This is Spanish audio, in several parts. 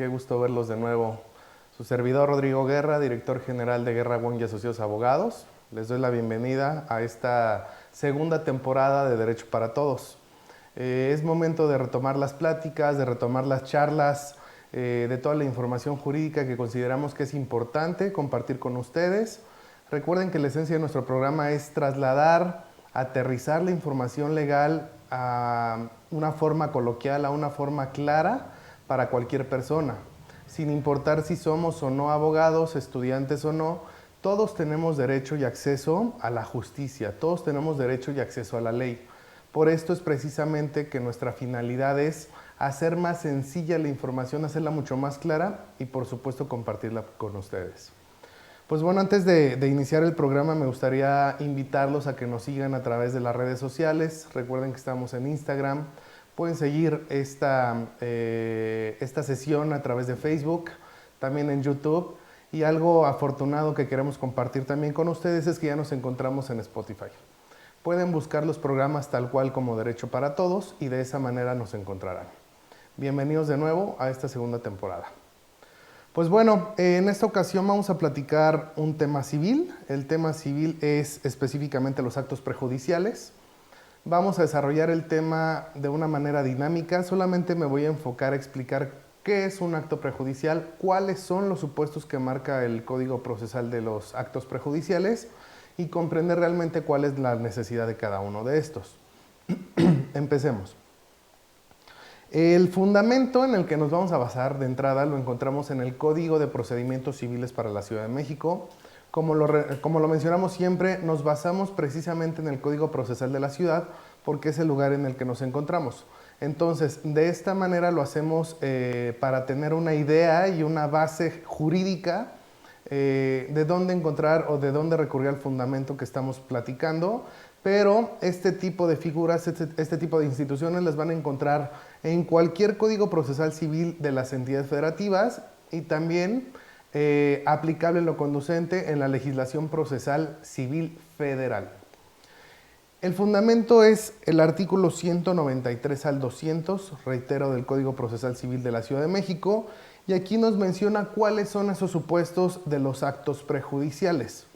Qué gusto verlos de nuevo. Su servidor Rodrigo Guerra, director general de Guerra Wong y Asociados Abogados. Les doy la bienvenida a esta segunda temporada de Derecho para Todos. Es momento de retomar las pláticas, de retomar las charlas, de toda la información jurídica que consideramos que es importante compartir con ustedes. Recuerden que la esencia de nuestro programa es trasladar, aterrizar la información legal a una forma coloquial, a una forma clara para cualquier persona. Sin importar si somos o no abogados, estudiantes o no, todos tenemos derecho y acceso a la justicia, todos tenemos derecho y acceso a la ley. Por esto es precisamente que nuestra finalidad es hacer más sencilla la información, hacerla mucho más clara y por supuesto compartirla con ustedes. Pues bueno, antes de iniciar el programa me gustaría invitarlos a que nos sigan a través de las redes sociales. Recuerden que estamos en Instagram. Pueden seguir esta sesión a través de Facebook, también en YouTube. Y algo afortunado que queremos compartir también con ustedes es que ya nos encontramos en Spotify. Pueden buscar los programas tal cual como Derecho para Todos y de esa manera nos encontrarán. Bienvenidos de nuevo a esta segunda temporada. Pues bueno, en esta ocasión vamos a platicar un tema civil. El tema civil es específicamente los actos prejudiciales. Vamos a desarrollar el tema de una manera dinámica. Solamente me voy a enfocar a explicar qué es un acto prejudicial, cuáles son los supuestos que marca el Código Procesal de los actos prejudiciales y comprender realmente cuál es la necesidad de cada uno de estos. Empecemos. El fundamento en el que nos vamos a basar de entrada lo encontramos en el Código de Procedimientos Civiles para la Ciudad de México. Como lo mencionamos siempre, nos basamos precisamente en el Código Procesal de la Ciudad porque es el lugar en el que nos encontramos. Entonces, de esta manera lo hacemos para tener una idea y una base jurídica de dónde encontrar o de dónde recurrir al fundamento que estamos platicando. Pero este tipo de figuras, este tipo de instituciones las van a encontrar en cualquier código procesal civil de las entidades federativas y también aplicable en lo conducente en la legislación procesal civil federal. El fundamento es el artículo 193 al 200, reitero, del Código Procesal Civil de la Ciudad de México, y aquí nos menciona cuáles son esos supuestos de los actos prejudiciales.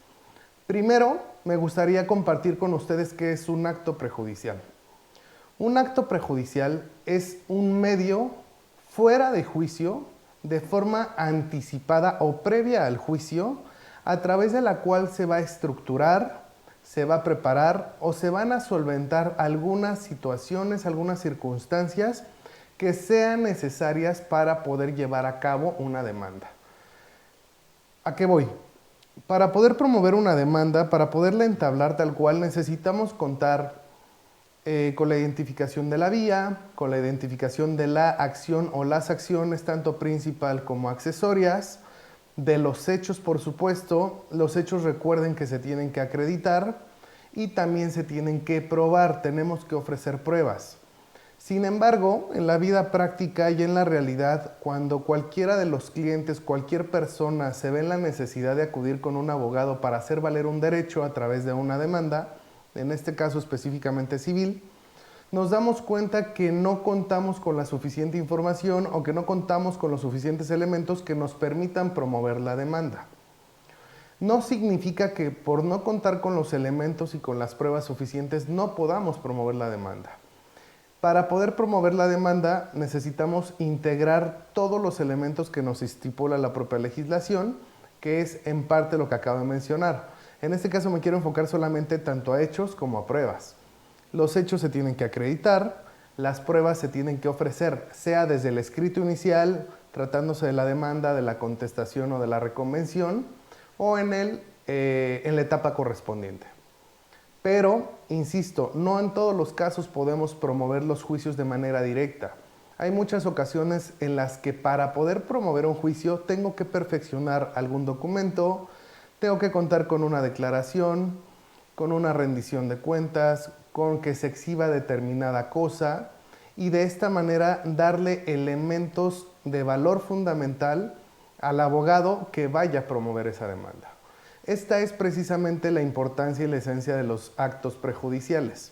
Primero, me gustaría compartir con ustedes qué es un acto prejudicial. Un acto prejudicial es un medio fuera de juicio, de forma anticipada o previa al juicio, a través de la cual se va a estructurar, se va a preparar o se van a solventar algunas situaciones, algunas circunstancias que sean necesarias para poder llevar a cabo una demanda. ¿A qué voy? Para poder promover una demanda, para poderla entablar tal cual, necesitamos contar con la identificación de la vía, con la identificación de la acción o las acciones, tanto principal como accesorias, de los hechos, por supuesto. Los hechos, recuerden que se tienen que acreditar y también se tienen que probar, tenemos que ofrecer pruebas. Sin embargo, en la vida práctica y en la realidad, cuando cualquiera de los clientes, cualquier persona se ve en la necesidad de acudir con un abogado para hacer valer un derecho a través de una demanda, en este caso específicamente civil, nos damos cuenta que no contamos con la suficiente información o que no contamos con los suficientes elementos que nos permitan promover la demanda. No significa que por no contar con los elementos y con las pruebas suficientes no podamos promover la demanda. Para poder promover la demanda necesitamos integrar todos los elementos que nos estipula la propia legislación, que es en parte lo que acabo de mencionar. En este caso me quiero enfocar solamente tanto a hechos como a pruebas. Los hechos se tienen que acreditar, las pruebas se tienen que ofrecer, sea desde el escrito inicial, tratándose de la demanda, de la contestación o de la reconvención, o en la etapa correspondiente. Pero, insisto, no en todos los casos podemos promover los juicios de manera directa. Hay muchas ocasiones en las que para poder promover un juicio tengo que perfeccionar algún documento, tengo que contar con una declaración, con una rendición de cuentas, con que se exhiba determinada cosa y de esta manera darle elementos de valor fundamental al abogado que vaya a promover esa demanda. Esta es precisamente la importancia y la esencia de los actos prejudiciales.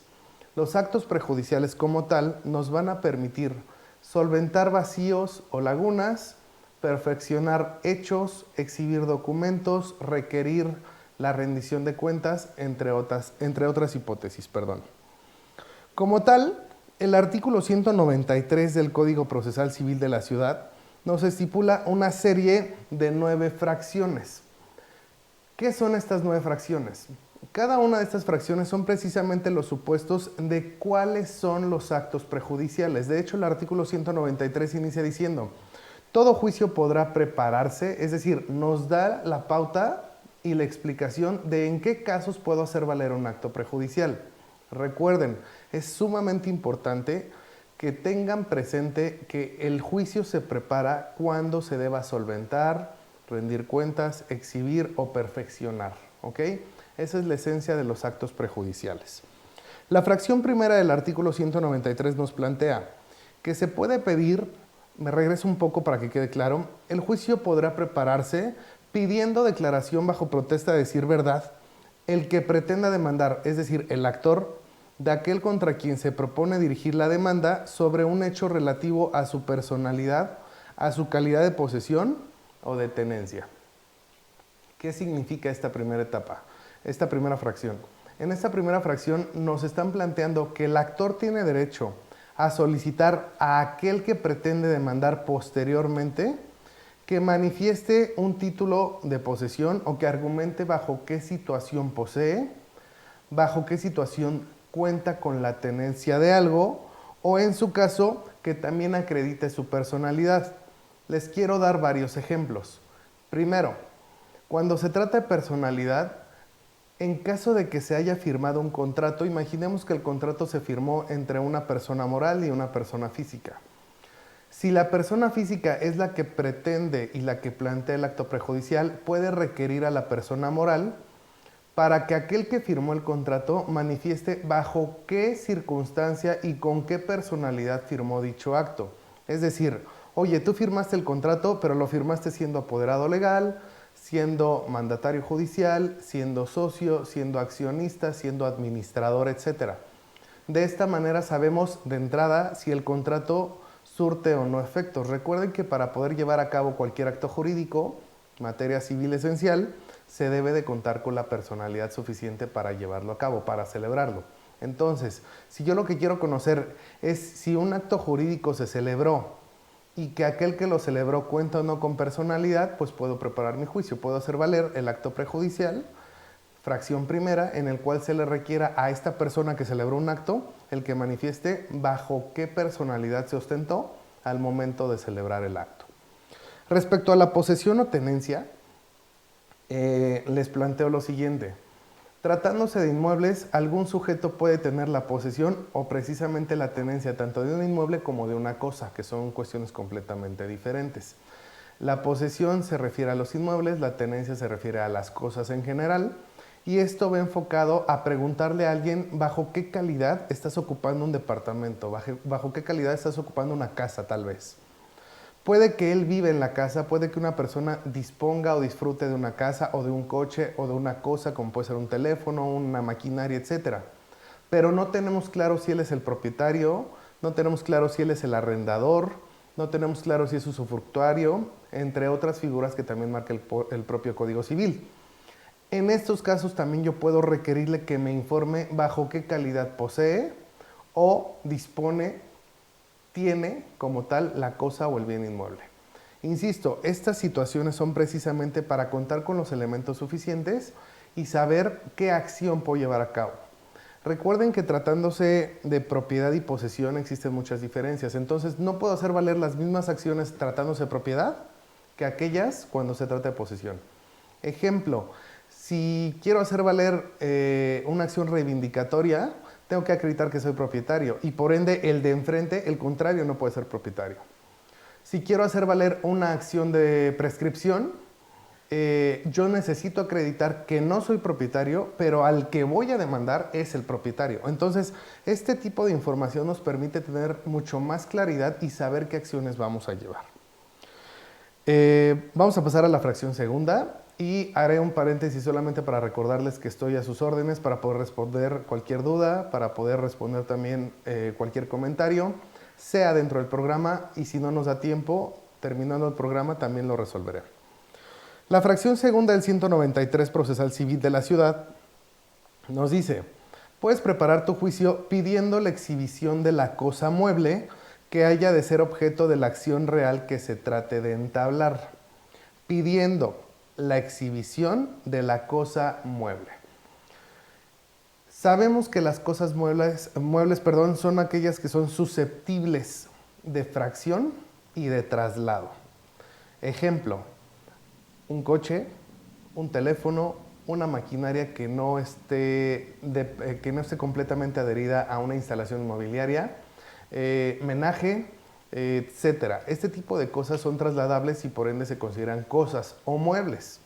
Los actos prejudiciales como tal nos van a permitir solventar vacíos o lagunas, perfeccionar hechos, exhibir documentos, requerir la rendición de cuentas, entre otras hipótesis. Como tal, el artículo 193 del Código Procesal Civil de la Ciudad nos estipula una serie de 9 fracciones. ¿Qué son estas 9 fracciones? Cada una de estas fracciones son precisamente los supuestos de cuáles son los actos prejudiciales. De hecho, el artículo 193 inicia diciendo: todo juicio podrá prepararse, es decir, nos da la pauta y la explicación de en qué casos puedo hacer valer un acto prejudicial. Recuerden, es sumamente importante que tengan presente que el juicio se prepara cuando se deba solventar, rendir cuentas, exhibir o perfeccionar, ¿ok? Esa es la esencia de los actos prejudiciales. La fracción primera del artículo 193 nos plantea que se puede pedir, me regreso un poco para que quede claro, el juicio podrá prepararse pidiendo declaración bajo protesta de decir verdad el que pretenda demandar, es decir, el actor, de aquel contra quien se propone dirigir la demanda sobre un hecho relativo a su personalidad, a su calidad de posesión o de tenencia. ¿Qué significa esta primera etapa? Esta primera fracción. En esta primera fracción nos están planteando que el actor tiene derecho a solicitar a aquel que pretende demandar posteriormente que manifieste un título de posesión o que argumente bajo qué situación posee, bajo qué situación cuenta con la tenencia de algo, o en su caso, que también acredite su personalidad. Les quiero dar varios ejemplos. Primero, cuando se trata de personalidad, en caso de que se haya firmado un contrato, imaginemos que el contrato se firmó entre una persona moral y una persona física. Si la persona física es la que pretende y la que plantea el acto prejudicial, puede requerir a la persona moral para que aquel que firmó el contrato manifieste bajo qué circunstancia y con qué personalidad firmó dicho acto. Es decir, oye, tú firmaste el contrato, pero lo firmaste siendo apoderado legal, siendo mandatario judicial, siendo socio, siendo accionista, siendo administrador, etc. De esta manera sabemos de entrada si el contrato surte o no efectos. Recuerden que para poder llevar a cabo cualquier acto jurídico, materia civil esencial, se debe de contar con la personalidad suficiente para llevarlo a cabo, para celebrarlo. Entonces, si yo lo que quiero conocer es si un acto jurídico se celebró y que aquel que lo celebró cuenta o no con personalidad, pues puedo preparar mi juicio, puedo hacer valer el acto prejudicial, fracción primera, en el cual se le requiera a esta persona que celebró un acto el que manifieste bajo qué personalidad se ostentó al momento de celebrar el acto. Respecto a la posesión o tenencia, les planteo lo siguiente. Tratándose de inmuebles, algún sujeto puede tener la posesión o precisamente la tenencia tanto de un inmueble como de una cosa, que son cuestiones completamente diferentes. La posesión se refiere a los inmuebles, la tenencia se refiere a las cosas en general, y esto va enfocado a preguntarle a alguien bajo qué calidad estás ocupando un departamento, bajo qué calidad estás ocupando una casa tal vez. Puede que él vive en la casa, puede que una persona disponga o disfrute de una casa o de un coche o de una cosa como puede ser un teléfono, una maquinaria, etc. Pero no tenemos claro si él es el propietario, no tenemos claro si él es el arrendador, no tenemos claro si es usufructuario, entre otras figuras que también marca el propio Código Civil. En estos casos también yo puedo requerirle que me informe bajo qué calidad posee o tiene como tal la cosa o el bien inmueble. Insisto, estas situaciones son precisamente para contar con los elementos suficientes y saber qué acción puedo llevar a cabo. Recuerden que tratándose de propiedad y posesión existen muchas diferencias, entonces no puedo hacer valer las mismas acciones tratándose de propiedad que aquellas cuando se trata de posesión. Ejemplo, si quiero hacer valer una acción reivindicatoria, tengo que acreditar que soy propietario y por ende el de enfrente, el contrario, no puede ser propietario. Si quiero hacer valer una acción de prescripción, yo necesito acreditar que no soy propietario, pero al que voy a demandar es el propietario. Entonces, este tipo de información nos permite tener mucho más claridad y saber qué acciones vamos a llevar. Vamos a pasar a la fracción segunda y haré un paréntesis solamente para recordarles que estoy a sus órdenes para poder responder cualquier duda, para poder responder también cualquier comentario, sea dentro del programa y si no nos da tiempo, Terminando el programa también lo resolveré. La fracción segunda del 193 procesal civil de la ciudad nos dice: puedes preparar tu juicio pidiendo la exhibición de la cosa mueble que haya de ser objeto de la acción real que se trate de entablar. Pidiendo la exhibición de la cosa mueble. Sabemos que las cosas muebles, son aquellas que son susceptibles de fracción y de traslado. Ejemplo: un coche, un teléfono, una maquinaria que no esté completamente adherida a una instalación inmobiliaria, menaje, etcétera. Este tipo de cosas son trasladables y por ende se consideran cosas o muebles.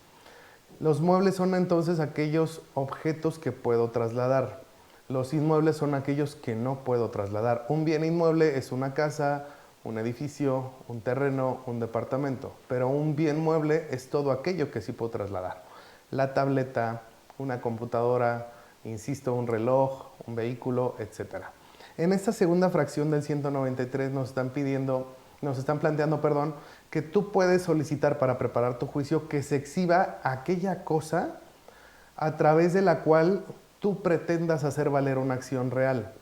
Los muebles son entonces aquellos objetos que puedo trasladar. Los inmuebles son aquellos que no puedo trasladar. Un bien inmueble es una casa, un edificio, un terreno, un departamento. Pero un bien mueble es todo aquello que sí puedo trasladar. La tableta, una computadora, insisto, un reloj, un vehículo, etc. En esta segunda fracción del 193 nos están planteando, que tú puedes solicitar para preparar tu juicio que se exhiba aquella cosa a través de la cual tú pretendas hacer valer una acción real.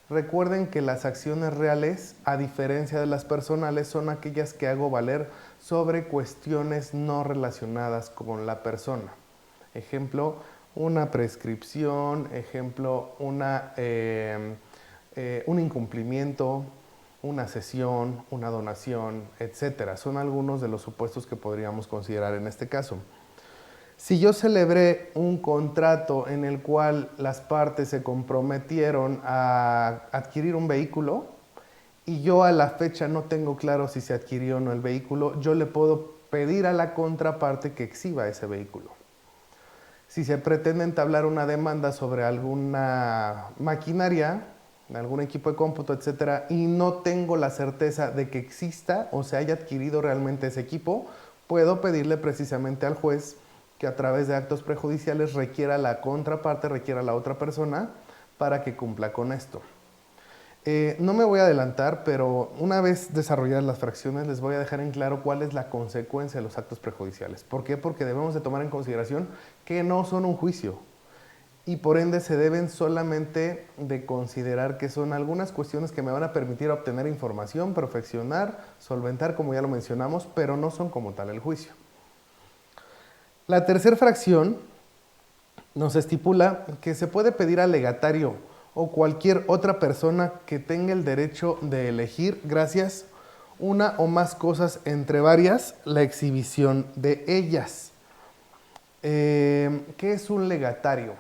Recuerden que las acciones reales, a diferencia de las personales, son aquellas que hago valer sobre cuestiones no relacionadas con la persona. Ejemplo, una prescripción, ejemplo, un incumplimiento, una cesión, una donación, etc. Son algunos de los supuestos que podríamos considerar en este caso. Si yo celebré un contrato en el cual las partes se comprometieron a adquirir un vehículo y yo a la fecha no tengo claro si se adquirió o no el vehículo, yo le puedo pedir a la contraparte que exhiba ese vehículo. Si se pretende entablar una demanda sobre alguna maquinaria, algún equipo de cómputo, etcétera, y no tengo la certeza de que exista o se haya adquirido realmente ese equipo, puedo pedirle precisamente al juez que a través de actos prejudiciales requiera la contraparte, requiera la otra persona para que cumpla con esto. No me voy a adelantar, pero una vez desarrolladas las fracciones les voy a dejar en claro cuál es la consecuencia de los actos prejudiciales. ¿Por qué? Porque debemos de tomar en consideración que no son un juicio y por ende se deben solamente de considerar que son algunas cuestiones que me van a permitir obtener información, perfeccionar, solventar, como ya lo mencionamos, pero no son como tal el juicio. La tercera fracción nos estipula que se puede pedir al legatario o cualquier otra persona que tenga el derecho de elegir, gracias una o más cosas entre varias, la exhibición de ellas. ¿Qué es un legatario?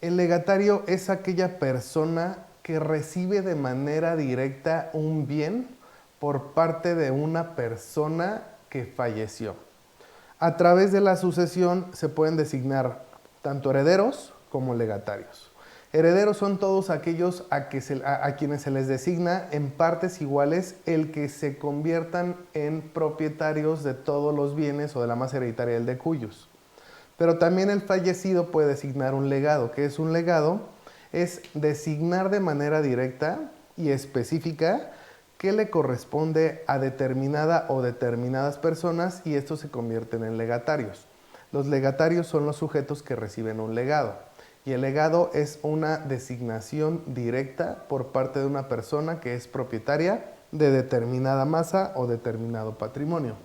El legatario es aquella persona que recibe de manera directa un bien por parte de una persona que falleció. A través de la sucesión se pueden designar tanto herederos como legatarios. Herederos son todos aquellos a quienes se les designa en partes iguales el que se conviertan en propietarios de todos los bienes o de la masa hereditaria del de cuyos. Pero también el fallecido puede designar un legado. ¿Qué es un legado? Es designar de manera directa y específica qué le corresponde a determinada o determinadas personas y estos se convierten en legatarios. Los legatarios son los sujetos que reciben un legado. Y el legado es una designación directa por parte de una persona que es propietaria de determinada masa o determinado patrimonio.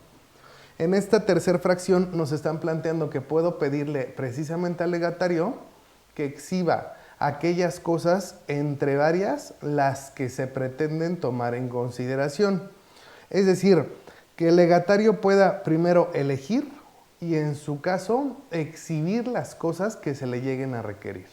En esta tercera fracción nos están planteando que puedo pedirle precisamente al legatario que exhiba aquellas cosas entre varias las que se pretenden tomar en consideración. Es decir, que el legatario pueda primero elegir y en su caso exhibir las cosas que se le lleguen a requerir.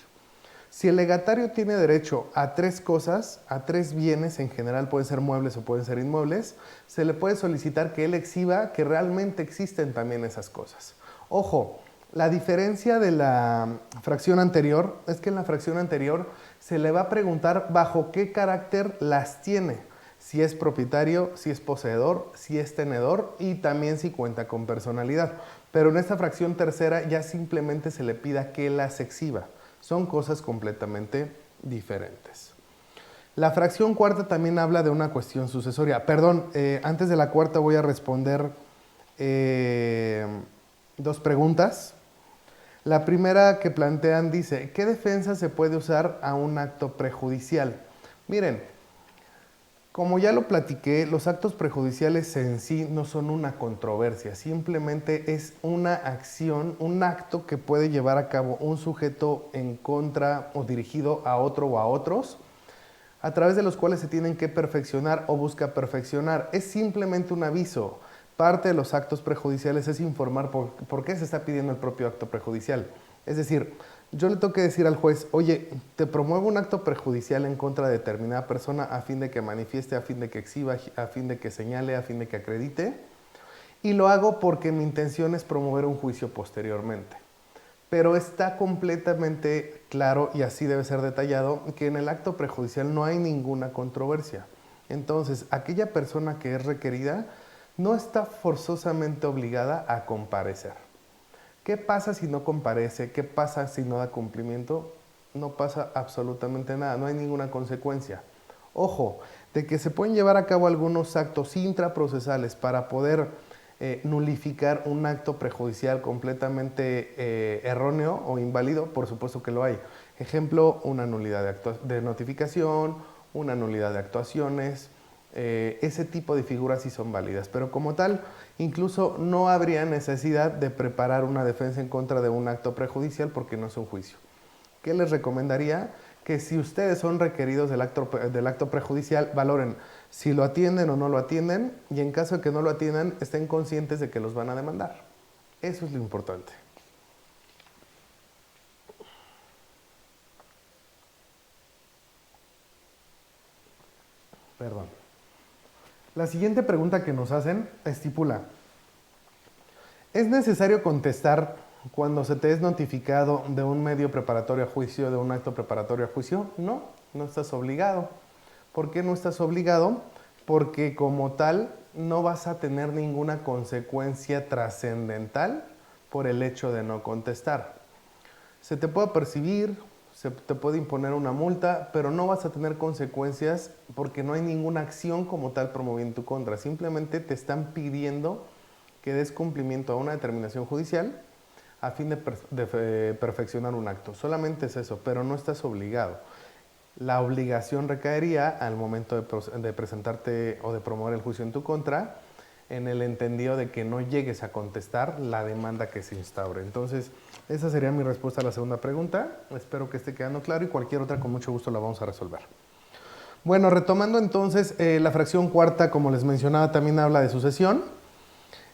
Si el legatario tiene derecho a 3 cosas, a 3 bienes, en general pueden ser muebles o pueden ser inmuebles, se le puede solicitar que él exhiba que realmente existen también esas cosas. Ojo, la diferencia de la fracción anterior es que en la fracción anterior se le va a preguntar bajo qué carácter las tiene. Si es propietario, si es poseedor, si es tenedor y también si cuenta con personalidad. Pero en esta fracción tercera ya simplemente se le pida que las exhiba. Son cosas completamente diferentes. La fracción cuarta también habla de una cuestión sucesoria. Perdón, antes de la cuarta voy a responder dos preguntas. La primera que plantean dice, ¿qué defensa se puede usar a un acto prejudicial? Miren, como ya lo platiqué, los actos prejudiciales en sí no son una controversia, simplemente es una acción, un acto que puede llevar a cabo un sujeto en contra o dirigido a otro o a otros, a través de los cuales se tienen que perfeccionar o busca perfeccionar. Es simplemente un aviso. Parte de los actos prejudiciales es informar por qué se está pidiendo el propio acto prejudicial. Es decir, yo le tengo que decir al juez, oye, te promuevo un acto prejudicial en contra de determinada persona a fin de que manifieste, a fin de que exhiba, a fin de que señale, a fin de que acredite, y lo hago porque mi intención es promover un juicio posteriormente. Pero está completamente claro, y así debe ser detallado, que en el acto prejudicial no hay ninguna controversia. Entonces, aquella persona que es requerida no está forzosamente obligada a comparecer. ¿Qué pasa si no comparece? ¿Qué pasa si no da cumplimiento? No pasa absolutamente nada, no hay ninguna consecuencia. Ojo, de que se pueden llevar a cabo algunos actos intraprocesales para poder nulificar un acto prejudicial completamente erróneo o inválido, por supuesto que lo hay. Ejemplo, una nulidad de notificación, una nulidad de actuaciones, ese tipo de figuras sí son válidas, pero como tal, incluso no habría necesidad de preparar una defensa en contra de un acto prejudicial porque no es un juicio. ¿Qué les recomendaría? Que si ustedes son requeridos del acto prejudicial, valoren si lo atienden o no lo atienden, y en caso de que no lo atiendan, estén conscientes de que los van a demandar. Eso es lo importante. Perdón. La siguiente pregunta que nos hacen estipula, ¿es necesario contestar cuando se te es notificado de un medio preparatorio a juicio, de un acto preparatorio a juicio? No, no estás obligado. ¿Por qué no estás obligado? Porque como tal no vas a tener ninguna consecuencia trascendental por el hecho de no contestar. Se te puede percibir, se te puede imponer una multa, pero no vas a tener consecuencias porque no hay ninguna acción como tal promovida en tu contra. Simplemente te están pidiendo que des cumplimiento a una determinación judicial a fin de perfeccionar un acto. Solamente es eso, pero no estás obligado. La obligación recaería al momento de presentarte o de promover el juicio en tu contra, en el entendido de que no llegues a contestar la demanda que se instaure. Entonces, esa sería mi respuesta a la segunda pregunta. Espero que esté quedando claro y cualquier otra con mucho gusto la vamos a resolver. Bueno, retomando entonces, la fracción cuarta, como les mencionaba, también habla de sucesión.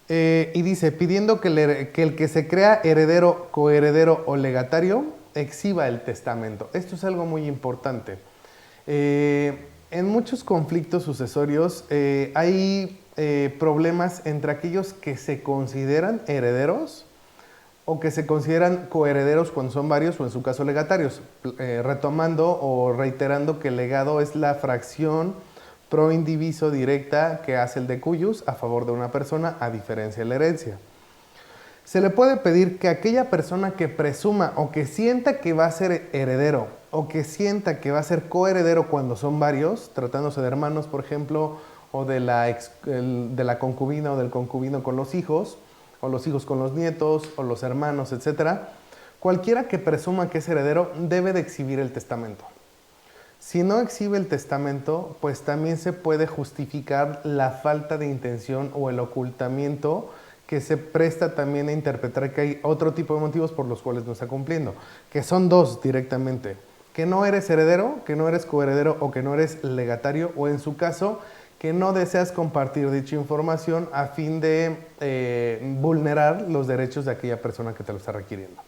Y dice, pidiendo que el que se crea heredero, coheredero o legatario exhiba el testamento. Esto es algo muy importante. En muchos conflictos sucesorios hay problemas entre aquellos que se consideran herederos o que se consideran coherederos cuando son varios o en su caso legatarios, retomando o reiterando que el legado es la fracción pro indiviso directa que hace el de cuyus a favor de una persona a diferencia de la herencia. Se le puede pedir que aquella persona que presuma o que sienta que va a ser heredero o que sienta que va a ser coheredero cuando son varios, tratándose de hermanos, por ejemplo, o de la concubina o del concubino con los hijos, o los hijos con los nietos, o los hermanos, etc. Cualquiera que presuma que es heredero debe de exhibir el testamento. Si no exhibe el testamento, pues también se puede justificar la falta de intención o el ocultamiento que se presta también a interpretar que hay otro tipo de motivos por los cuales no está cumpliendo, que son dos directamente, que no eres heredero, que no eres coheredero o que no eres legatario, o en su caso, que no deseas compartir dicha información a fin de vulnerar los derechos de aquella persona que te lo está requiriendo.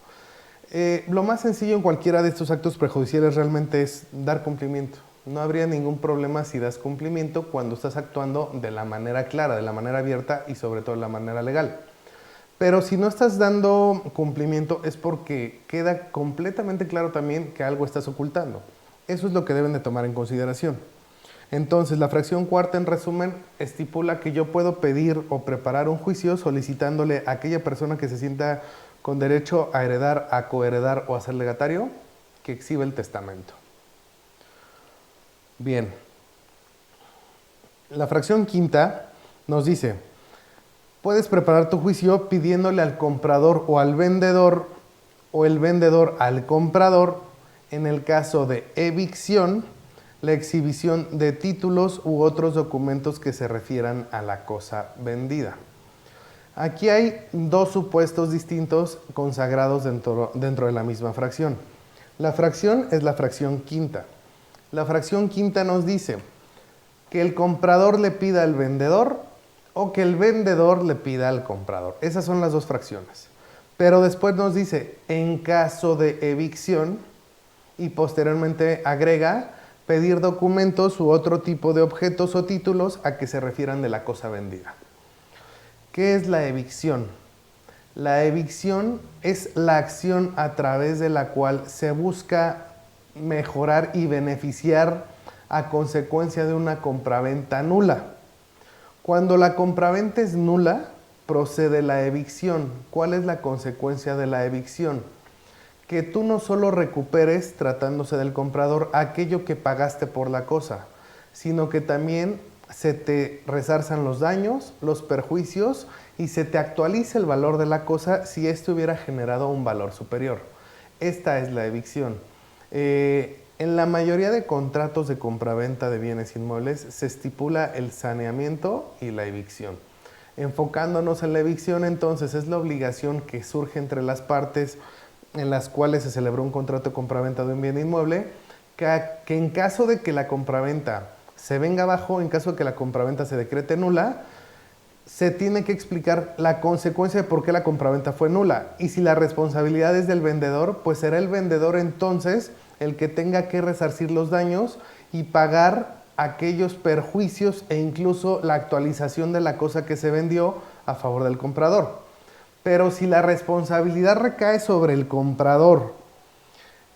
Lo más sencillo en cualquiera de estos actos prejudiciales realmente es dar cumplimiento. No habría ningún problema si das cumplimiento cuando estás actuando de la manera clara, de la manera abierta y sobre todo de la manera legal. Pero si no estás dando cumplimiento es porque queda completamente claro también que algo estás ocultando. Eso es lo que deben de tomar en consideración. Entonces, la fracción cuarta, en resumen, estipula que yo puedo pedir o preparar un juicio solicitándole a aquella persona que se sienta con derecho a heredar, a coheredar o a ser legatario, que exhiba el testamento. Bien, la fracción quinta nos dice, puedes preparar tu juicio pidiéndole al comprador o al vendedor o el vendedor al comprador, en el caso de evicción, la exhibición de títulos u otros documentos que se refieran a la cosa vendida. Aquí hay dos supuestos distintos consagrados dentro de la misma fracción. La fracción es la fracción quinta. La fracción quinta nos dice que el comprador le pida al vendedor o que el vendedor le pida al comprador. Esas son las dos fracciones. Pero después nos dice, en caso de evicción, y posteriormente agrega, pedir documentos u otro tipo de objetos o títulos a que se refieran de la cosa vendida. ¿Qué es la evicción? La evicción es la acción a través de la cual se busca mejorar y beneficiar a consecuencia de una compraventa nula. Cuando la compraventa es nula, procede la evicción. ¿Cuál es la consecuencia de la evicción? Que tú no solo recuperes, tratándose del comprador, aquello que pagaste por la cosa, sino que también se te resarzan los daños, los perjuicios y se te actualiza el valor de la cosa si éste hubiera generado un valor superior. Esta es la evicción. En la mayoría de contratos de compraventa de bienes inmuebles se estipula el saneamiento y la evicción. Enfocándonos en la evicción, entonces, es la obligación que surge entre las partes en las cuales se celebró un contrato de compraventa de un bien inmueble, que en caso de que la compraventa se venga abajo, en caso de que la compraventa se decrete nula, se tiene que explicar la consecuencia de por qué la compraventa fue nula. Y si la responsabilidad es del vendedor, pues será el vendedor entonces el que tenga que resarcir los daños y pagar aquellos perjuicios e incluso la actualización de la cosa que se vendió a favor del comprador. Pero si la responsabilidad recae sobre el comprador,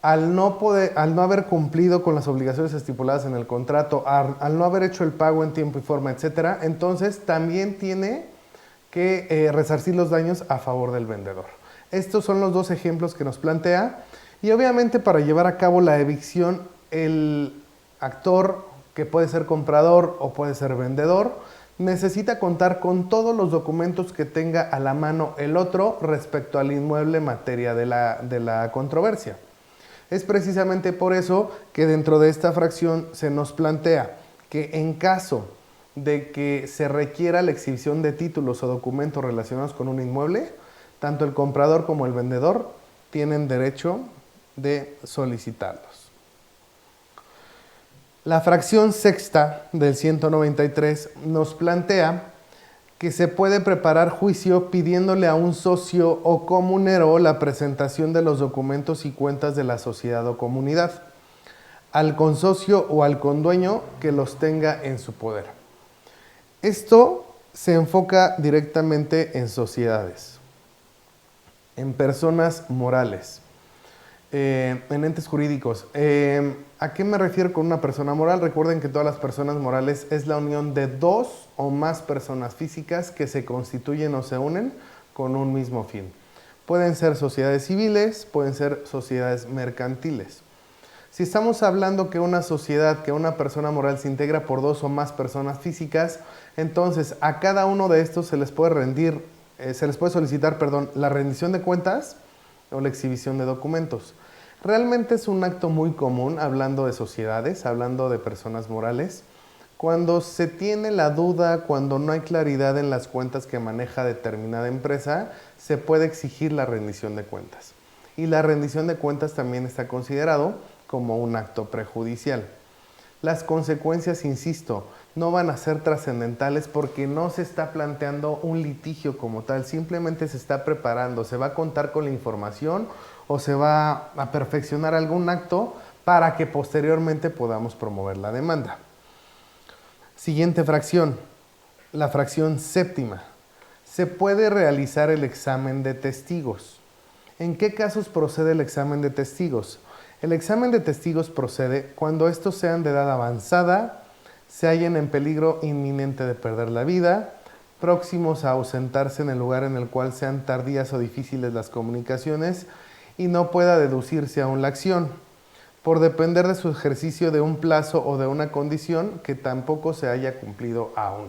al no haber cumplido con las obligaciones estipuladas en el contrato, al no haber hecho el pago en tiempo y forma, etcétera, entonces también tiene que resarcir los daños a favor del vendedor. Estos son los dos ejemplos que nos plantea, y obviamente para llevar a cabo la evicción, el actor, que puede ser comprador o puede ser vendedor, necesita contar con todos los documentos que tenga a la mano el otro respecto al inmueble materia de la controversia. Es precisamente por eso que dentro de esta fracción se nos plantea que en caso de que se requiera la exhibición de títulos o documentos relacionados con un inmueble, tanto el comprador como el vendedor tienen derecho de solicitarlos. La fracción sexta del 193 nos plantea que se puede preparar juicio pidiéndole a un socio o comunero la presentación de los documentos y cuentas de la sociedad o comunidad, al consocio o al condueño que los tenga en su poder. Esto se enfoca directamente en sociedades, en personas morales, en entes jurídicos. ¿A qué me refiero con una persona moral? Recuerden que todas las personas morales es la unión de dos o más personas físicas que se constituyen o se unen con un mismo fin. Pueden ser sociedades civiles, pueden ser sociedades mercantiles. Si estamos hablando que una sociedad, que una persona moral se integra por dos o más personas físicas, entonces a cada uno de estos se les puede solicitar la rendición de cuentas o la exhibición de documentos. Realmente es un acto muy común, hablando de sociedades, hablando de personas morales, cuando se tiene la duda, cuando no hay claridad en las cuentas que maneja determinada empresa, se puede exigir la rendición de cuentas. Y la rendición de cuentas también está considerado como un acto prejudicial. Las consecuencias, insisto, no van a ser trascendentales porque no se está planteando un litigio como tal, simplemente se está preparando, se va a contar con la información o se va a perfeccionar algún acto para que posteriormente podamos promover la demanda. Siguiente fracción, la fracción séptima. Se puede realizar el examen de testigos. ¿En qué casos procede el examen de testigos? El examen de testigos procede cuando estos sean de edad avanzada, se hallen en peligro inminente de perder la vida, próximos a ausentarse en el lugar en el cual sean tardías o difíciles las comunicaciones y no pueda deducirse aún la acción. por depender de su ejercicio de un plazo o de una condición que tampoco se haya cumplido aún.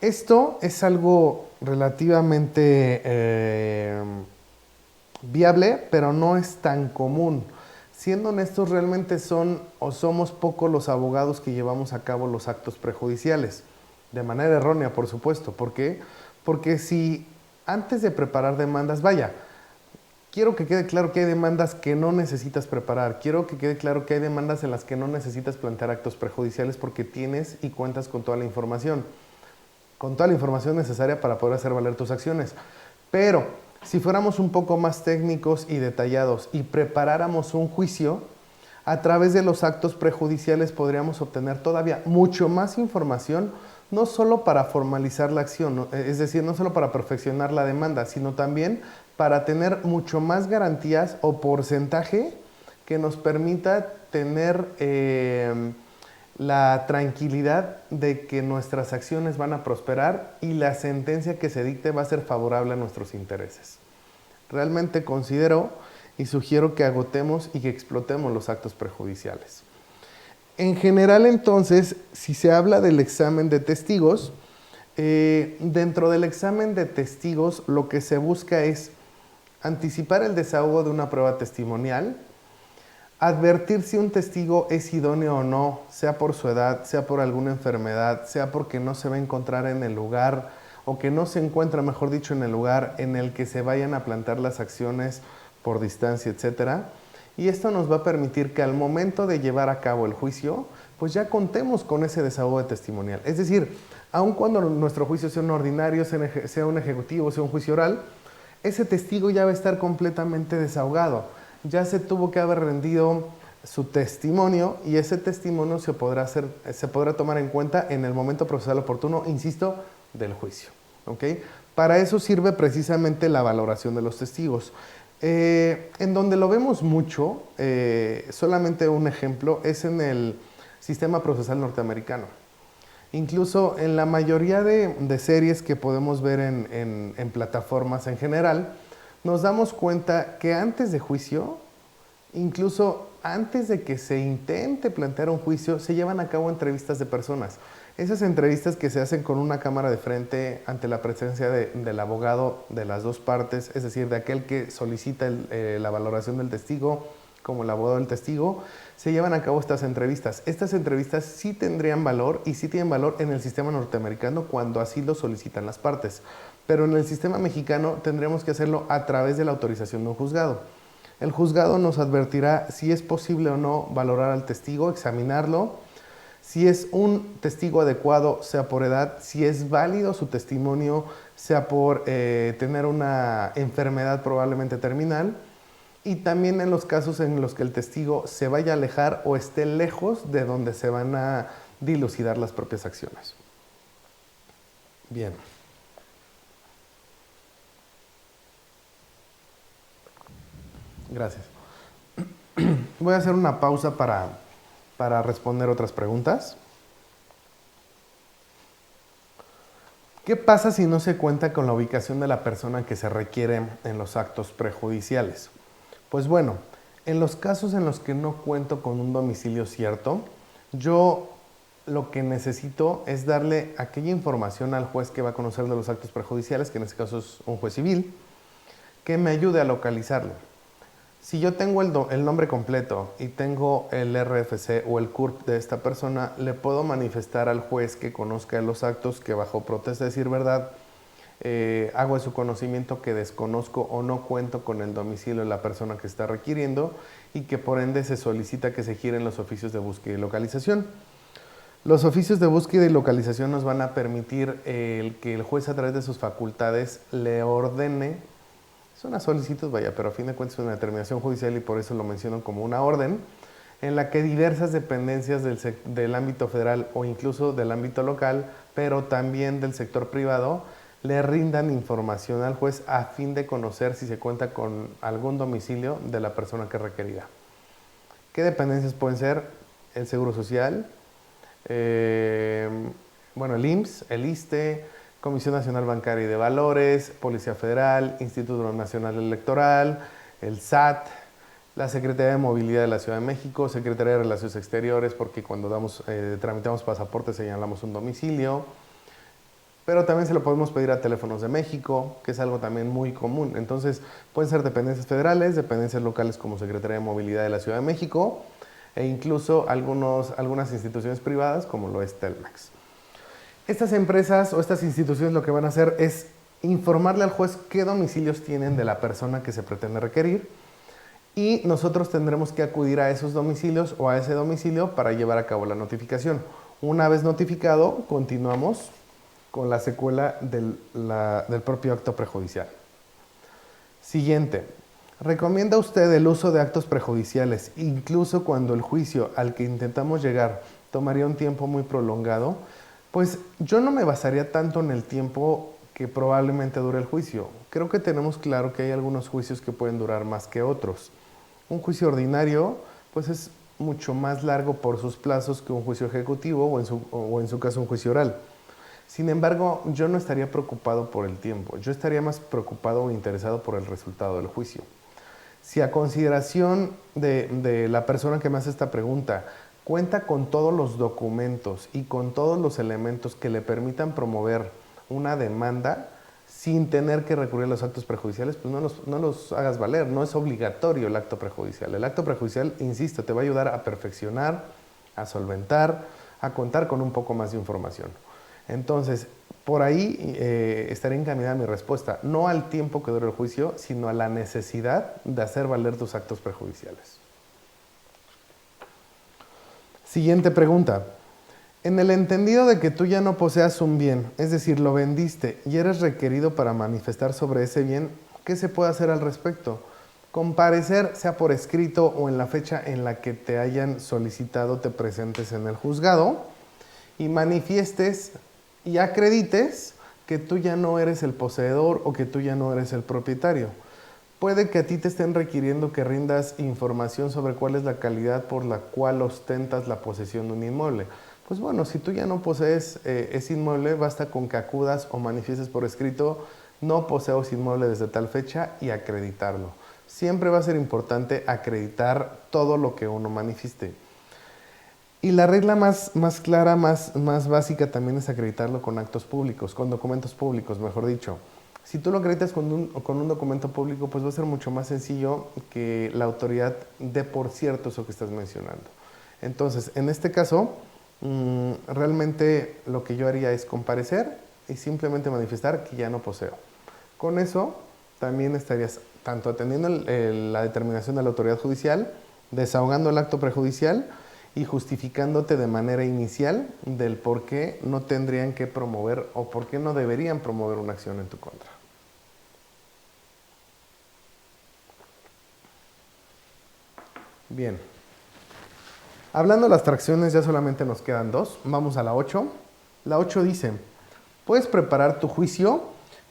Esto es algo relativamente viable, pero no es tan común. Siendo honestos, realmente son o somos pocos los abogados que llevamos a cabo los actos prejudiciales. De manera errónea, por supuesto. ¿Por qué? Porque si antes de preparar demandas, vaya, quiero que quede claro que hay demandas que no necesitas preparar. Quiero que quede claro que hay demandas en las que no necesitas plantear actos prejudiciales porque tienes y cuentas con toda la información. Con toda la información necesaria para poder hacer valer tus acciones. Pero si fuéramos un poco más técnicos y detallados y preparáramos un juicio, a través de los actos prejudiciales podríamos obtener todavía mucho más información, no solo para formalizar la acción, es decir, no solo para perfeccionar la demanda, sino también para tener mucho más garantías o porcentaje que nos permita tener la tranquilidad de que nuestras acciones van a prosperar y la sentencia que se dicte va a ser favorable a nuestros intereses. Realmente considero y sugiero que agotemos y que explotemos los actos prejudiciales. En general, entonces, si se habla del examen de testigos, dentro del examen de testigos lo que se busca es anticipar el desahogo de una prueba testimonial, advertir si un testigo es idóneo o no, sea por su edad, sea por alguna enfermedad, sea porque no se va a encontrar en el lugar o que no se encuentra, mejor dicho, en el lugar en el que se vayan a plantear las acciones por distancia, etcétera. Y esto nos va a permitir que al momento de llevar a cabo el juicio, pues ya contemos con ese desahogo de testimonial. Es decir, aun cuando nuestro juicio sea un ordinario, sea un ejecutivo, sea un juicio oral, ese testigo ya va a estar completamente desahogado. Ya se tuvo que haber rendido su testimonio y ese testimonio se podrá tomar en cuenta en el momento procesal oportuno, insisto, del juicio. ¿Okay? Para eso sirve precisamente la valoración de los testigos. En donde lo vemos mucho, solamente un ejemplo, es en el sistema procesal norteamericano. Incluso en la mayoría de series que podemos ver en plataformas en general, nos damos cuenta que antes de juicio, incluso antes de que se intente plantear un juicio, se llevan a cabo entrevistas de personas. Esas entrevistas que se hacen con una cámara de frente ante la presencia del abogado de las dos partes, es decir, de aquel que solicita la valoración del testigo como el abogado del testigo, se llevan a cabo estas entrevistas. Estas entrevistas sí tendrían valor y sí tienen valor en el sistema norteamericano cuando así lo solicitan las partes. Pero en el sistema mexicano tendremos que hacerlo a través de la autorización de un juzgado. El juzgado nos advertirá si es posible o no valorar al testigo, examinarlo, si es un testigo adecuado, sea por edad, si es válido su testimonio, sea por tener una enfermedad probablemente terminal, y también en los casos en los que el testigo se vaya a alejar o esté lejos de donde se van a dilucidar las propias acciones. Bien. Gracias. Voy a hacer una pausa para responder otras preguntas. ¿Qué pasa si no se cuenta con la ubicación de la persona que se requiere en los actos prejudiciales? Pues bueno, en los casos en los que no cuento con un domicilio cierto, yo lo que necesito es darle aquella información al juez que va a conocer de los actos prejudiciales, que en este caso es un juez civil, que me ayude a localizarlo. Si yo tengo el nombre completo y tengo el RFC o el CURP de esta persona, le puedo manifestar al juez que conozca los actos que bajo protesta de decir verdad, hago de su conocimiento que desconozco o no cuento con el domicilio de la persona que está requiriendo y que por ende se solicita que se giren los oficios de búsqueda y localización. Los oficios de búsqueda y localización nos van a permitir que el juez a través de sus facultades le ordene, es una solicitud, vaya, pero a fin de cuentas es una determinación judicial y por eso lo menciono como una orden, en la que diversas dependencias del ámbito federal o incluso del ámbito local, pero también del sector privado, le rindan información al juez a fin de conocer si se cuenta con algún domicilio de la persona que es requerida. ¿Qué dependencias pueden ser? El Seguro Social, bueno, el IMSS, el ISSSTE, Comisión Nacional Bancaria y de Valores, Policía Federal, Instituto Nacional Electoral, el SAT, la Secretaría de Movilidad de la Ciudad de México, Secretaría de Relaciones Exteriores, porque cuando tramitamos pasaportes señalamos un domicilio, pero también se lo podemos pedir a Teléfonos de México, que es algo también muy común. Entonces, pueden ser dependencias federales, dependencias locales como Secretaría de Movilidad de la Ciudad de México, e incluso algunas instituciones privadas como lo es Telmex. Estas empresas o estas instituciones lo que van a hacer es informarle al juez qué domicilios tienen de la persona que se pretende requerir, y nosotros tendremos que acudir a esos domicilios o a ese domicilio para llevar a cabo la notificación. Una vez notificado, continuamos con la secuela del propio acto prejudicial. Siguiente. ¿Recomienda usted el uso de actos prejudiciales, incluso cuando el juicio al que intentamos llegar tomaría un tiempo muy prolongado? Pues yo no me basaría tanto en el tiempo que probablemente dure el juicio. Creo que tenemos claro que hay algunos juicios que pueden durar más que otros. Un juicio ordinario, pues es mucho más largo por sus plazos que un juicio ejecutivo o en su caso un juicio oral. Sin embargo, yo no estaría preocupado por el tiempo, yo estaría más preocupado o interesado por el resultado del juicio. Si a consideración de la persona que me hace esta pregunta cuenta con todos los documentos y con todos los elementos que le permitan promover una demanda sin tener que recurrir a los actos prejudiciales, pues no los hagas valer, no es obligatorio el acto prejudicial. El acto prejudicial, insisto, te va a ayudar a perfeccionar, a solventar, a contar con un poco más de información. Entonces, por ahí estaría encaminada mi respuesta, no al tiempo que dure el juicio, sino a la necesidad de hacer valer tus actos prejudiciales. Siguiente pregunta. En el entendido de que tú ya no poseas un bien, es decir, lo vendiste y eres requerido para manifestar sobre ese bien, ¿qué se puede hacer al respecto? Comparecer, sea por escrito o en la fecha en la que te hayan solicitado, te presentes en el juzgado y manifiestes y acredites que tú ya no eres el poseedor o que tú ya no eres el propietario. Puede que a ti te estén requiriendo que rindas información sobre cuál es la calidad por la cual ostentas la posesión de un inmueble. Pues bueno, si tú ya no posees ese inmueble, basta con que acudas o manifiestes por escrito, no poseo ese inmueble desde tal fecha y acreditarlo. Siempre va a ser importante acreditar todo lo que uno manifieste. Y la regla más clara, más básica también es acreditarlo con actos públicos, con documentos públicos, mejor dicho. Si tú lo acreditas con un documento público, pues va a ser mucho más sencillo que la autoridad dé por cierto eso que estás mencionando. Entonces, en este caso, realmente lo que yo haría es comparecer y simplemente manifestar que ya no poseo. Con eso, también estarías tanto atendiendo la determinación de la autoridad judicial, desahogando el acto prejudicial y justificándote de manera inicial del por qué no tendrían que promover o por qué no deberían promover una acción en tu contra. Bien. Hablando de las fracciones, ya solamente nos quedan dos. Vamos a la 8. La 8 dice, puedes preparar tu juicio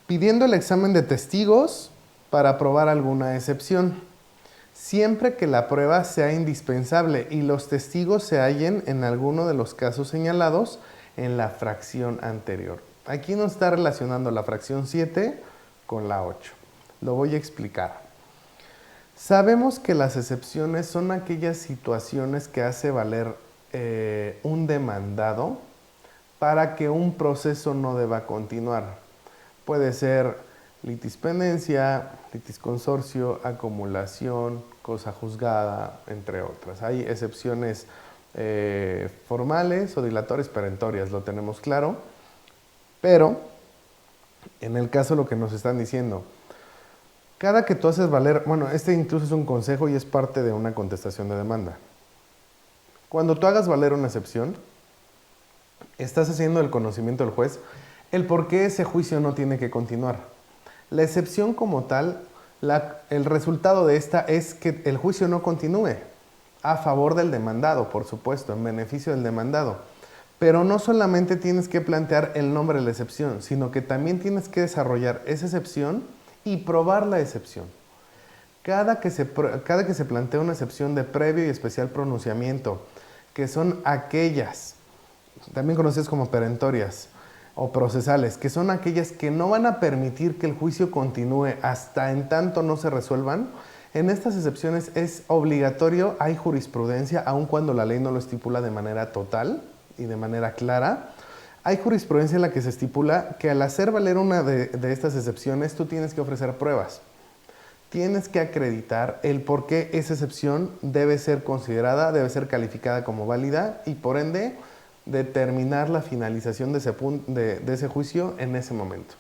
pidiendo el examen de testigos para probar alguna excepción, siempre que la prueba sea indispensable y los testigos se hallen en alguno de los casos señalados en la fracción anterior. Aquí nos está relacionando la fracción 7 con la 8. Lo voy a explicar. Sabemos que las excepciones son aquellas situaciones que hace valer un demandado para que un proceso no deba continuar. Puede ser litispendencia, litisconsorcio, acumulación, cosa juzgada, entre otras. Hay excepciones formales o dilatorias perentorias, lo tenemos claro, pero en el caso lo que nos están diciendo, cada que tú haces valer, bueno, este incluso es un consejo y es parte de una contestación de demanda. Cuando tú hagas valer una excepción, estás haciendo el conocimiento del juez el por qué ese juicio no tiene que continuar. La excepción como tal, el resultado de esta es que el juicio no continúe a favor del demandado, por supuesto, en beneficio del demandado. Pero no solamente tienes que plantear el nombre de la excepción, sino que también tienes que desarrollar esa excepción y probar la excepción. Cada que se plantea una excepción de previo y especial pronunciamiento, que son aquellas, también conocidas como perentorias o procesales, que son aquellas que no van a permitir que el juicio continúe hasta en tanto no se resuelvan, En estas excepciones es obligatorio, hay jurisprudencia, aun cuando la ley no lo estipula de manera total y de manera clara. Hay jurisprudencia en la que se estipula que al hacer valer una de estas excepciones, tú tienes que ofrecer pruebas. Tienes que acreditar el por qué esa excepción debe ser considerada, debe ser calificada como válida y por ende determinar la finalización de ese juicio en ese momento.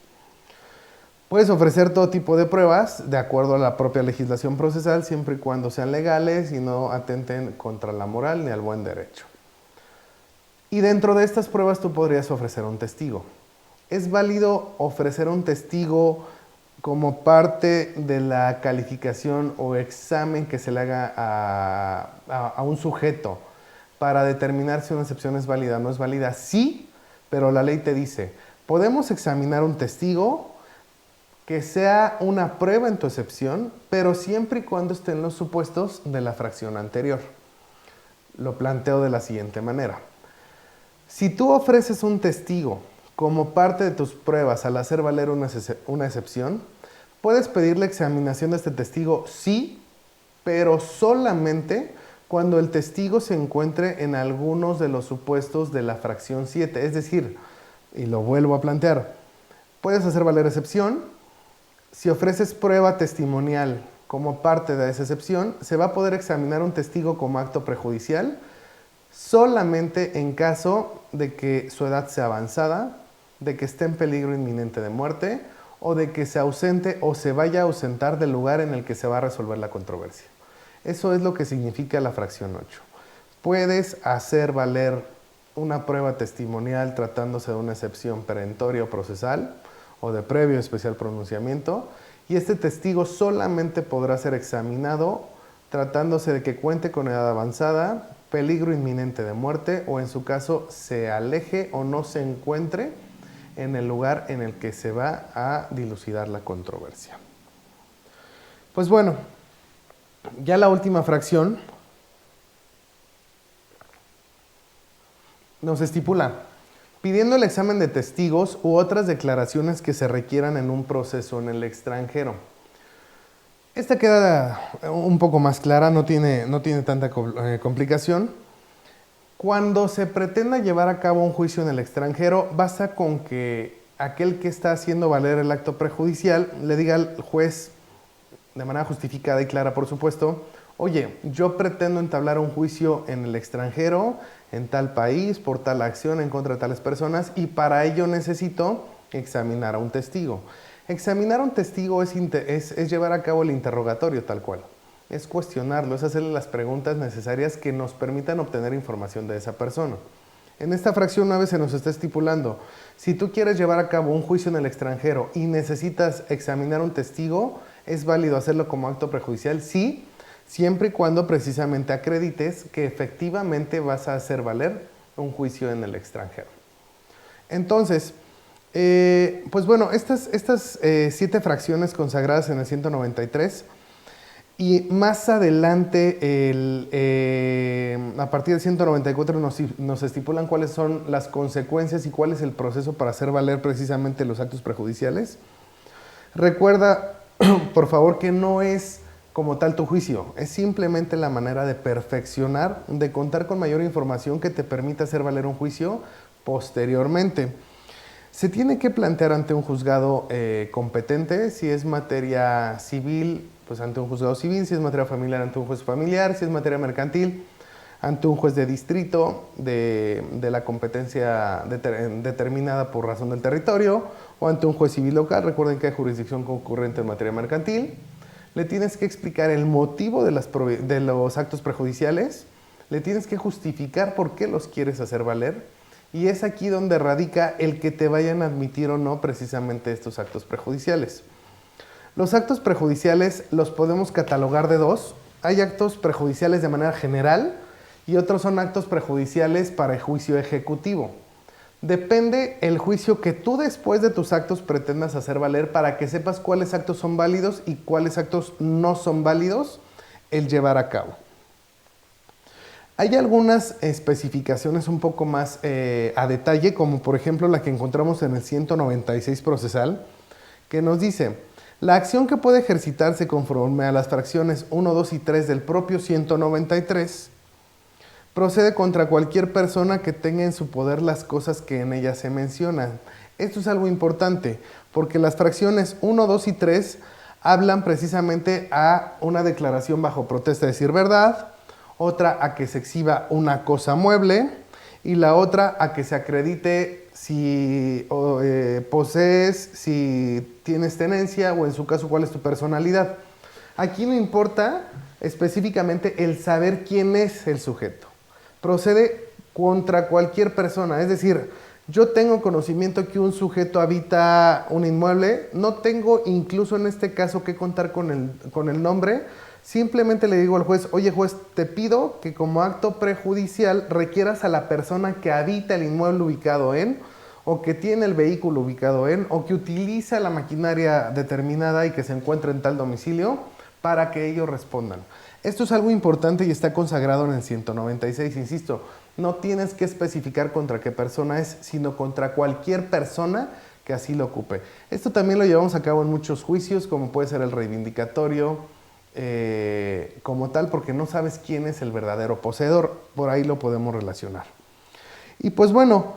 Puedes ofrecer todo tipo de pruebas de acuerdo a la propia legislación procesal, siempre y cuando sean legales y no atenten contra la moral ni al buen derecho. Y dentro de estas pruebas tú podrías ofrecer un testigo. ¿Es válido ofrecer un testigo como parte de la calificación o examen que se le haga a un sujeto para determinar si una excepción es válida o no es válida? Sí, pero la ley te dice, podemos examinar un testigo que sea una prueba en tu excepción, pero siempre y cuando estén los supuestos de la fracción anterior. Lo planteo de la siguiente manera. Si tú ofreces un testigo como parte de tus pruebas al hacer valer una excepción, puedes pedir la examinación de este testigo, sí, pero solamente cuando el testigo se encuentre en algunos de los supuestos de la fracción 7. Es decir, y lo vuelvo a plantear, puedes hacer valer excepción. Si ofreces prueba testimonial como parte de esa excepción, se va a poder examinar un testigo como acto prejudicial solamente en caso de que su edad sea avanzada, de que esté en peligro inminente de muerte o de que se ausente o se vaya a ausentar del lugar en el que se va a resolver la controversia. Eso es lo que significa la fracción 8. Puedes hacer valer una prueba testimonial tratándose de una excepción perentoria o procesal o de previo especial pronunciamiento, y este testigo solamente podrá ser examinado tratándose de que cuente con edad avanzada, peligro inminente de muerte o en su caso se aleje o no se encuentre en el lugar en el que se va a dilucidar la controversia. Pues bueno, ya la última fracción nos estipula pidiendo el examen de testigos u otras declaraciones que se requieran en un proceso en el extranjero. Esta queda un poco más clara, no tiene tanta complicación. Cuando se pretenda llevar a cabo un juicio en el extranjero, basta con que aquel que está haciendo valer el acto prejudicial le diga al juez, de manera justificada y clara por supuesto, oye, yo pretendo entablar un juicio en el extranjero, en tal país, por tal acción en contra de tales personas y para ello necesito examinar a un testigo. Examinar a un testigo es llevar a cabo el interrogatorio tal cual. Es cuestionarlo, es hacerle las preguntas necesarias que nos permitan obtener información de esa persona. En esta fracción 9 se nos está estipulando, si tú quieres llevar a cabo un juicio en el extranjero y necesitas examinar un testigo, ¿es válido hacerlo como acto prejudicial? Sí, siempre y cuando precisamente acredites que efectivamente vas a hacer valer un juicio en el extranjero. Entonces, pues bueno, estas 7 fracciones consagradas en el 193 y más adelante, a partir del 194 nos estipulan cuáles son las consecuencias y cuál es el proceso para hacer valer precisamente los actos prejudiciales. Recuerda, por favor, que no es como tal tu juicio, es simplemente la manera de perfeccionar, de contar con mayor información que te permita hacer valer un juicio posteriormente. Se tiene que plantear ante un juzgado competente, si es materia civil, pues ante un juzgado civil, si es materia familiar, ante un juez familiar, si es materia mercantil, ante un juez de distrito de la competencia determinada por razón del territorio, o ante un juez civil local. Recuerden que hay jurisdicción concurrente en materia mercantil. Le tienes que explicar el motivo de los actos prejudiciales, le tienes que justificar por qué los quieres hacer valer, y es aquí donde radica el que te vayan a admitir o no precisamente estos actos prejudiciales. Los actos prejudiciales los podemos catalogar de dos. Hay actos prejudiciales de manera general y otros son actos prejudiciales para el juicio ejecutivo. Depende el juicio que tú después de tus actos pretendas hacer valer para que sepas cuáles actos son válidos y cuáles actos no son válidos el llevar a cabo. Hay algunas especificaciones un poco más a detalle, como por ejemplo la que encontramos en el 196 procesal, que nos dice, La acción que puede ejercitarse conforme a las fracciones 1, 2 y 3 del propio 193 procede contra cualquier persona que tenga en su poder las cosas que en ella se mencionan. Esto es algo importante, porque las fracciones 1, 2 y 3 hablan precisamente a una declaración bajo protesta de decir verdad, otra a que se exhiba una cosa mueble y la otra a que se acredite si posees, si tienes tenencia o en su caso cuál es tu personalidad. Aquí no importa específicamente el saber quién es el sujeto. Procede contra cualquier persona, es decir, yo tengo conocimiento que un sujeto habita un inmueble, no tengo incluso en este caso que contar con el nombre, simplemente le digo al juez, oye juez, te pido que como acto prejudicial requieras a la persona que habita el inmueble ubicado en, o que tiene el vehículo ubicado en, o que utiliza la maquinaria determinada y que se encuentra en tal domicilio, para que ellos respondan. Esto es algo importante y está consagrado en el 196, insisto, no tienes que especificar contra qué persona es, sino contra cualquier persona que así lo ocupe. Esto también lo llevamos a cabo en muchos juicios, como puede ser el reivindicatorio, como tal, porque no sabes quién es el verdadero poseedor, por ahí lo podemos relacionar. Y pues bueno,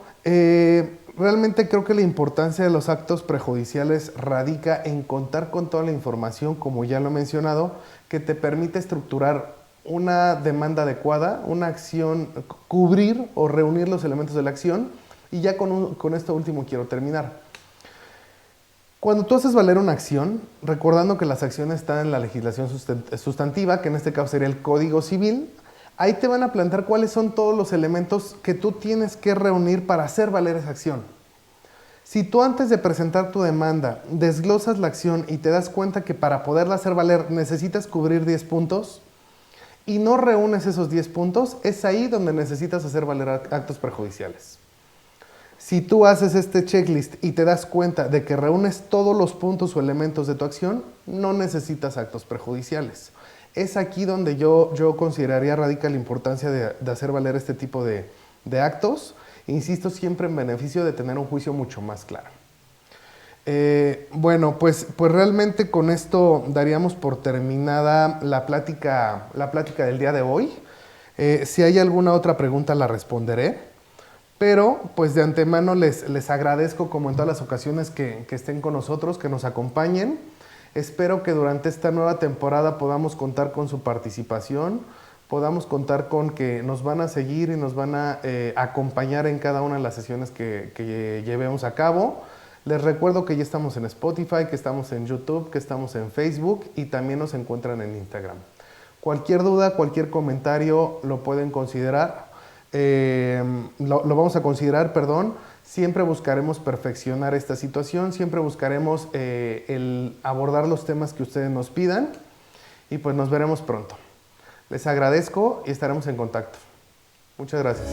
realmente creo que la importancia de los actos prejudiciales radica en contar con toda la información, como ya lo he mencionado, que te permite estructurar una demanda adecuada, una acción, cubrir o reunir los elementos de la acción. Y ya con esto último quiero terminar. Cuando tú haces valer una acción, recordando que las acciones están en la legislación sustantiva, que en este caso sería el Código Civil, ahí te van a plantear cuáles son todos los elementos que tú tienes que reunir para hacer valer esa acción. Si tú antes de presentar tu demanda desglosas la acción y te das cuenta que para poderla hacer valer necesitas cubrir 10 puntos y no reúnes esos 10 puntos, es ahí donde necesitas hacer valer actos perjudiciales. Si tú haces este checklist y te das cuenta de que reúnes todos los puntos o elementos de tu acción, no necesitas actos perjudiciales. Es aquí donde yo consideraría radica la importancia de hacer valer este tipo de actos. Insisto, siempre en beneficio de tener un juicio mucho más claro. Bueno, pues realmente con esto daríamos por terminada la plática del día de hoy. Si hay alguna otra pregunta la responderé, pero pues de antemano les agradezco, como en todas las ocasiones, que estén con nosotros, que nos acompañen. Espero que durante esta nueva temporada podamos contar con su participación, podamos contar con que nos van a seguir y nos van a acompañar en cada una de las sesiones que llevemos a cabo. Les recuerdo que ya estamos en Spotify, que estamos en YouTube, que estamos en Facebook y también nos encuentran en Instagram. Cualquier duda, cualquier comentario lo pueden considerar, lo vamos a considerar, perdón. Siempre buscaremos perfeccionar esta situación, siempre buscaremos el abordar los temas que ustedes nos pidan y pues nos veremos pronto. Les agradezco y estaremos en contacto. Muchas gracias.